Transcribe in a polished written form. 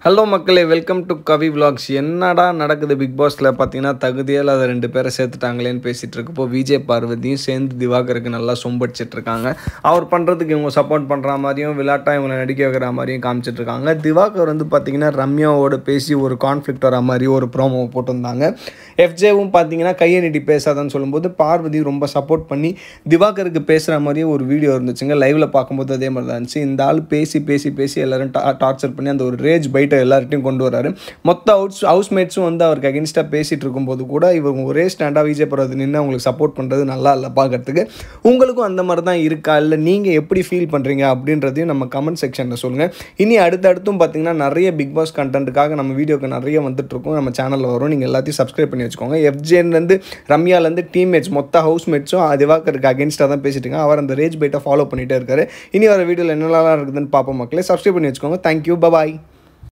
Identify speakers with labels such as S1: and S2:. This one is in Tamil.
S1: ஹலோ மக்களே, வெல்கம் டு கவி விலாக்ஸ். என்னடா நடக்குது பிக் பாஸில் பார்த்தீங்கன்னா, தகுதியே இல்லாத 2 பேரை சேர்த்துட்டாங்களேன்னு பேசிகிட்டு இருக்கப்போ விஜய் பார்வதியும் சேர்ந்து திவாகருக்கு நல்லா சொம்படிச்சிட்ருக்காங்க. அவர் பண்ணுறதுக்கு இவங்க சப்போர்ட் பண்ணுற மாதிரியும் விளையாட்டாக இவங்களை நடிக்க வைக்கிற மாதிரியும் காமிச்சிட்ருக்காங்க. திவாகர் வந்து பார்த்திங்கன்னா ரம்யாவோட பேசி ஒரு கான்ஃப்ளிக்ட் வர மாதிரி ஒரு ப்ரோமோ போட்டிருந்தாங்க. எஃப்ஜேவும் பார்த்தீங்கன்னா கையை நீட்டி பேசாதான்னு சொல்லும்போது பார்வதி ரொம்ப சப்போர்ட் பண்ணி திவாகருக்கு பேசுகிற மாதிரியே ஒரு வீடியோ இருந்துச்சுங்க. லைவில் பார்க்கும்போது அதே மாதிரி தான் இருந்துச்சு. இந்த ஆள் பேசி பேசி பேசி எல்லோரும் டார்ச்சர் பண்ணி அந்த ஒரு ரேஜ் பைட்டை எல்லார்ட்டையும் கொண்டு வராரு. மொத்த ஹவுஸ்மேட்ஸும் வந்து அவருக்கு அகென்ஸ்டாக பேசிகிட்டு இருக்கும்போது கூட இவங்க ஒரே ஸ்டாண்டாக விஜய் பார்வதி நின்று அவங்களுக்கு சப்போர்ட் பண்ணுறது நல்லா இல்லை பார்க்கறதுக்கு. உங்களுக்கும் அந்த மாதிரி தான் இருக்கா, இல்லை நீங்கள் எப்படி ஃபீல் பண்ணுறீங்க அப்படின்றதையும் நம்ம கமெண்ட் செக்ஷனில் சொல்லுங்கள். இனி அடுத்தடுத்தும் பார்த்தீங்கன்னா நிறைய பிக் பாஸ் கண்டென்ட்டுக்காக நம்ம வீடியோக்கு நிறைய வந்துட்டுருக்கோம். நம்ம சேனலில் வரும். நீங்கள் எல்லாத்தையும் சப்ஸ்கிரைப் பண்ணி வச்சுக்கோங்க. எஃப்ஜேலேருந்து ரம்யாலேருந்து டீம்மேட்ஸ் மொத்த ஹவுஸ்மேட்ஸும் திவாகருக்கு அகென்ஸ்டாக தான் பேசிட்டு இருக்காங்க. அவர் அந்த ரேஜ் பைட்டை ஃபாலோ பண்ணிகிட்டே இருக்காரு. இனி வர வீடியோவில் என்னெல்லாம் இருக்குதுன்னு பார்ப்போம் மக்களே. சப்ஸ்கிரைப் பண்ணி வச்சுக்கோங்க. தேங்க்யூ, பாய்.